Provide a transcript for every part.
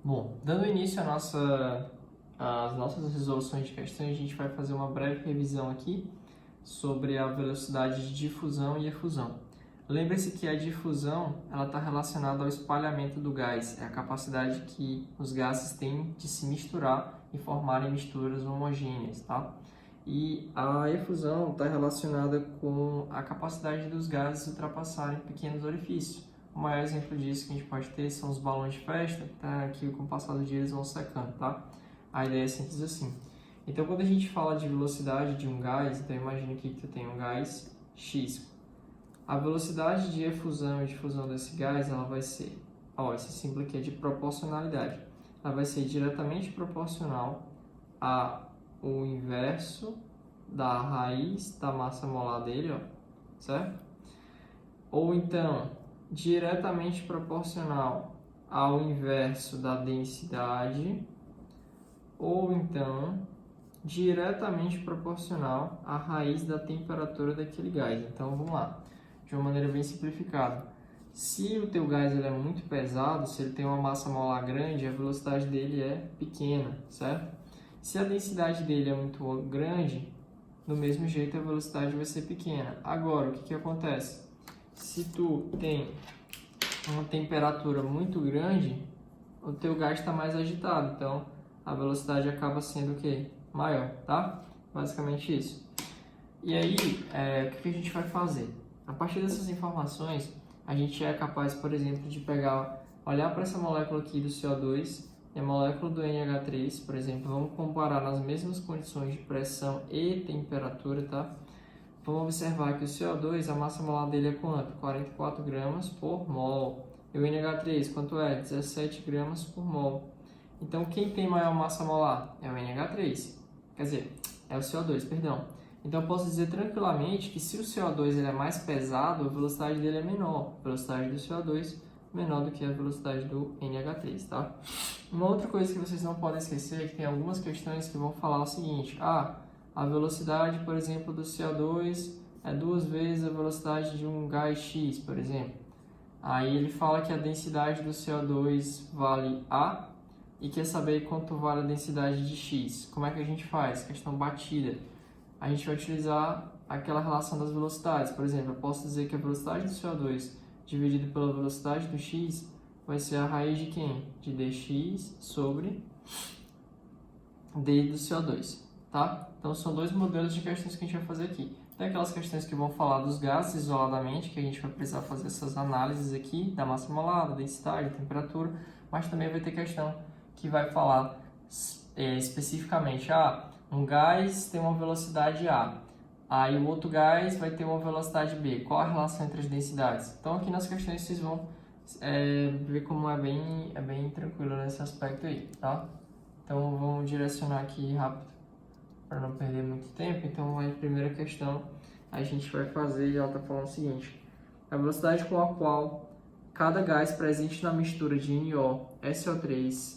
Bom, dando início às nossas resoluções de questões, a gente vai fazer uma breve revisão aqui sobre a velocidade de difusão e efusão. Lembre-se que a difusão está relacionada ao espalhamento do gás, é a capacidade que os gases têm de se misturar e formarem misturas homogêneas, tá? E a efusão está relacionada com a capacidade dos gases ultrapassarem pequenos orifícios. O maior exemplo disso que a gente pode ter são os balões de festa, tá? Que com o passar do dia eles vão secando, tá? A ideia é simples assim. Então, quando a gente fala de velocidade de um gás, então imagine aqui que tu tem um gás X. A velocidade de efusão e difusão desse gás, ela vai ser, esse símbolo aqui é de proporcionalidade. Ela vai ser diretamente proporcional ao inverso da raiz da massa molar dele, certo? Ou então, diretamente proporcional ao inverso da densidade, ou então, diretamente proporcional à raiz da temperatura daquele gás. Então, vamos lá, de uma maneira bem simplificada. Se o teu gás ele é muito pesado, se ele tem uma massa molar grande, a velocidade dele é pequena, certo? Se a densidade dele é muito grande, do mesmo jeito a velocidade vai ser pequena. Agora, o que acontece? Se tu tem uma temperatura muito grande, o teu gás está mais agitado, então a velocidade acaba sendo o quê? Maior, tá? Basicamente isso. E aí, o que a gente vai fazer? A partir dessas informações, a gente é capaz, por exemplo, de olhar para essa molécula aqui do CO2 e a molécula do NH3, por exemplo, vamos comparar nas mesmas condições de pressão e temperatura, tá? Vamos observar que o CO2, a massa molar dele é quanto? 44 gramas por mol. E o NH3, quanto é? 17 gramas por mol. Então, quem tem maior massa molar? É o NH3. Quer dizer, é o CO2, perdão. Então, eu posso dizer tranquilamente que se o CO2 ele é mais pesado, a velocidade dele é menor. A velocidade do CO2 menor do que a velocidade do NH3, tá? Uma outra coisa que vocês não podem esquecer é que tem algumas questões que vão falar o seguinte. A velocidade, por exemplo, do CO2 é 2 vezes a velocidade de um gás X, por exemplo. Aí ele fala que a densidade do CO2 vale A e quer saber quanto vale a densidade de X. Como é que a gente faz? Questão batida. A gente vai utilizar aquela relação das velocidades. Por exemplo, eu posso dizer que a velocidade do CO2 dividido pela velocidade do X vai ser a raiz de quem? De dx sobre d do CO2, tá? Então, são dois modelos de questões que a gente vai fazer aqui. Tem aquelas questões que vão falar dos gases isoladamente, que a gente vai precisar fazer essas análises aqui, da massa molar, da densidade, da temperatura, mas também vai ter questão que vai falar especificamente, um gás tem uma velocidade A, aí o outro gás vai ter uma velocidade B. Qual a relação entre as densidades? Então, aqui nas questões vocês vão ver como é bem tranquilo nesse aspecto aí, tá? Então, vamos direcionar aqui rápido para não perder muito tempo. Então, a primeira questão a gente vai fazer e ela está falando o seguinte: a velocidade com a qual cada gás presente na mistura de NO, SO3,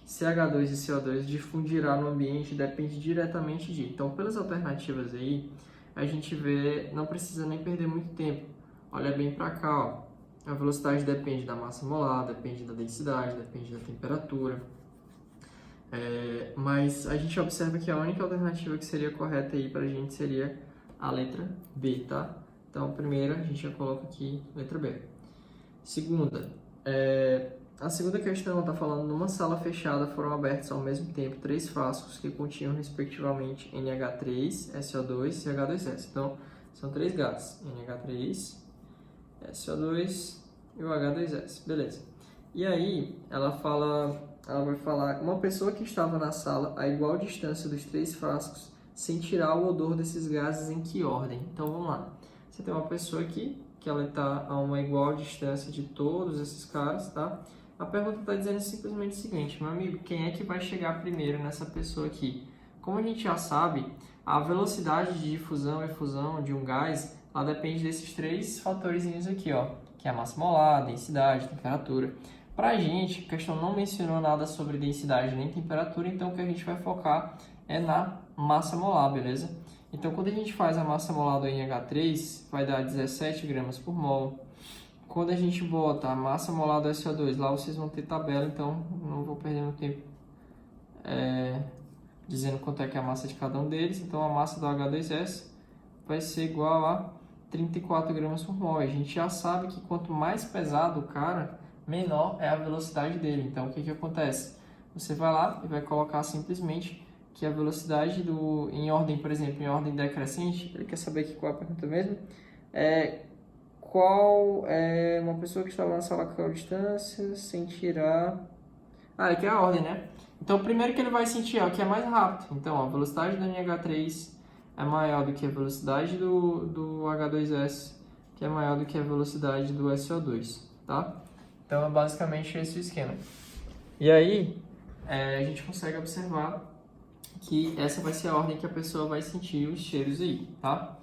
CH2 e CO2 difundirá no ambiente depende diretamente de. Então, pelas alternativas aí, a gente vê, não precisa nem perder muito tempo. Olha bem para cá, A velocidade depende da massa molar, depende da densidade, depende da temperatura. Mas a gente observa que a única alternativa que seria correta aí para a gente seria a letra B, tá? Então, primeira, a gente já coloca aqui letra B. Segunda, a segunda questão está falando: numa sala fechada foram abertos ao mesmo tempo 3 frascos que continham respectivamente NH3, SO2 e H2S. Então, são 3 gases, NH3, SO2 e o H2S, beleza. E aí, ela vai falar: uma pessoa que estava na sala a igual distância dos 3 frascos sem tirar o odor desses gases, em que ordem? Então, vamos lá. Você tem uma pessoa aqui que ela está a uma igual distância de todos esses caras, tá? A pergunta está dizendo simplesmente o seguinte: meu amigo, quem é que vai chegar primeiro nessa pessoa aqui? Como a gente já sabe, a velocidade de difusão e efusão de um gás, ela depende desses 3 fatorzinhos aqui, que é a massa molar, densidade, temperatura. Para a gente, a questão não mencionou nada sobre densidade nem temperatura, então o que a gente vai focar é na massa molar, beleza? Então, quando a gente faz a massa molar do NH3, vai dar 17 gramas por mol. Quando a gente bota a massa molar do SO2, lá vocês vão ter tabela, então não vou perder meu tempo dizendo quanto é que é a massa de cada um deles. Então, a massa do H2S vai ser igual a 34 gramas por mol. A gente já sabe que quanto mais pesado o cara, menor é a velocidade dele. Então, o que acontece? Você vai lá e vai colocar simplesmente que a velocidade em ordem, por exemplo, em ordem decrescente, ele quer saber aqui qual é a pergunta mesmo, qual é uma pessoa que estava na sala a qual distância sentirá... Ah, aqui é a ordem, né? Então, primeiro que ele vai sentir o que é mais rápido. Então, a velocidade do NH3 é maior do que a velocidade do H2S, que é maior do que a velocidade do SO2, tá? Então, é basicamente esse o esquema. E aí, a gente consegue observar que essa vai ser a ordem que a pessoa vai sentir os cheiros aí, tá?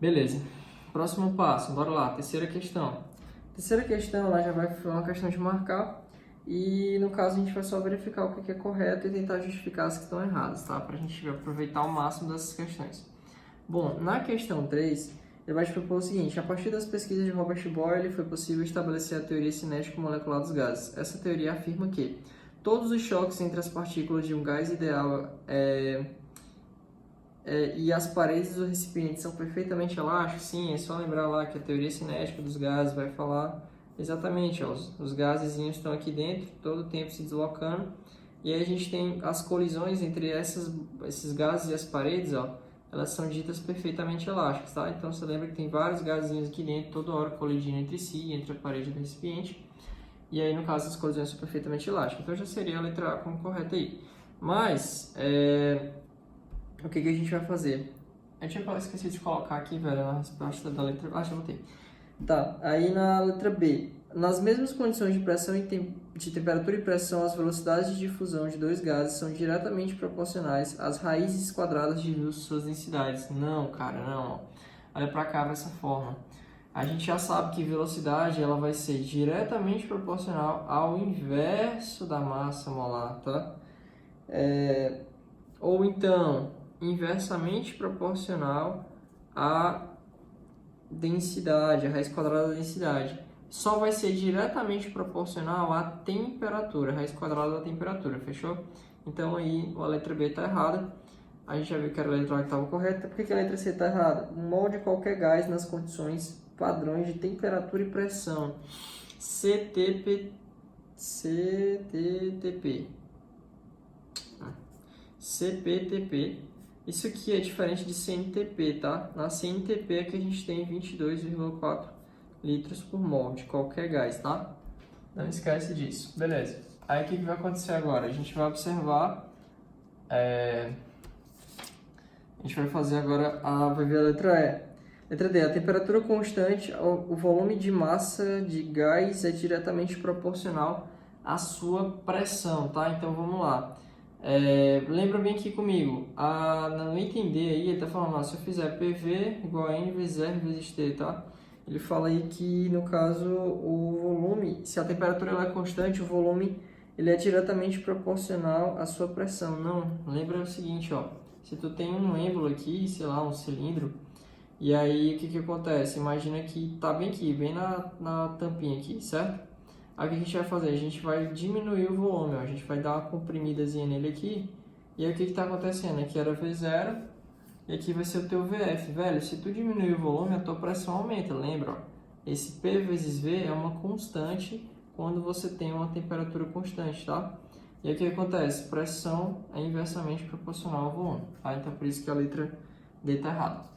Beleza. Próximo passo, bora lá, terceira questão. Terceira questão, ela já vai ser uma questão de marcar e, no caso, a gente vai só verificar o que é correto e tentar justificar as que estão erradas, tá? Pra gente aproveitar ao máximo dessas questões. Bom, na questão 3, ele vai te propor o seguinte: a partir das pesquisas de Robert Boyle, foi possível estabelecer a teoria cinética molecular dos gases. Essa teoria afirma que todos os choques entre as partículas de um gás ideal e as paredes do recipiente são perfeitamente elásticos. Sim, é só lembrar lá que a teoria cinética dos gases vai falar exatamente, ó, os gasezinhos estão aqui dentro, todo o tempo se deslocando, e aí a gente tem as colisões entre esses gases e as paredes, ó, elas são ditas perfeitamente elásticas, tá? Então você lembra que tem vários gasezinhos aqui dentro, toda hora colidindo entre si, entre a parede do recipiente, e aí no caso as colisões são perfeitamente elásticas. Então já seria a letra A como correta aí. Mas, o que a gente vai fazer? Eu tinha esquecido de colocar aqui, velho, a resposta da letra... Ah, já botei. Tá, aí na letra B. Nas mesmas condições de pressão de temperatura e pressão, as velocidades de difusão de dois gases são diretamente proporcionais às raízes quadradas de suas densidades. Não, cara, não. Olha pra cá dessa forma. A gente já sabe que velocidade ela vai ser diretamente proporcional ao inverso da massa molar, tá? Ou então, inversamente proporcional à densidade, a raiz quadrada da densidade. Só vai ser diretamente proporcional à temperatura, a raiz quadrada da temperatura, fechou? Então aí a letra B está errada. A gente já viu que era a letra A que estava correta. Por que a letra C está errada? Molde qualquer gás nas condições padrões de temperatura e pressão. CTP. CPTP. Isso aqui é diferente de CNTP, tá? Na CNTP é que a gente tem 22,4 litros por mol de qualquer gás, tá? Não esquece disso. Beleza. Aí o que vai acontecer agora? A gente vai observar... A gente vai fazer agora vai ver a letra E. Letra D. A temperatura constante, o volume de massa de gás é diretamente proporcional à sua pressão, tá? Então vamos lá. Lembra bem aqui comigo, no item D aí, ele está falando, se eu fizer PV igual a N vezes R vezes T, tá? Ele fala aí que, no caso, o volume, se a temperatura ela é constante, o volume ele é diretamente proporcional à sua pressão. Não, lembra o seguinte, ó, se tu tem um êmbolo aqui, sei lá, um cilindro, e aí o que acontece? Imagina que tá bem aqui, bem na tampinha aqui, certo? Aí o que a gente vai fazer? A gente vai diminuir o volume, ó. A gente vai dar uma comprimidazinha nele aqui. E aí o que está acontecendo? Aqui era V0 e aqui vai ser o teu VF. Velho, se tu diminuir o volume, a tua pressão aumenta, lembra? Ó? Esse P vezes V é uma constante quando você tem uma temperatura constante, tá? E aí o que acontece? Pressão é inversamente proporcional ao volume, tá? Então por isso que a letra D está errada.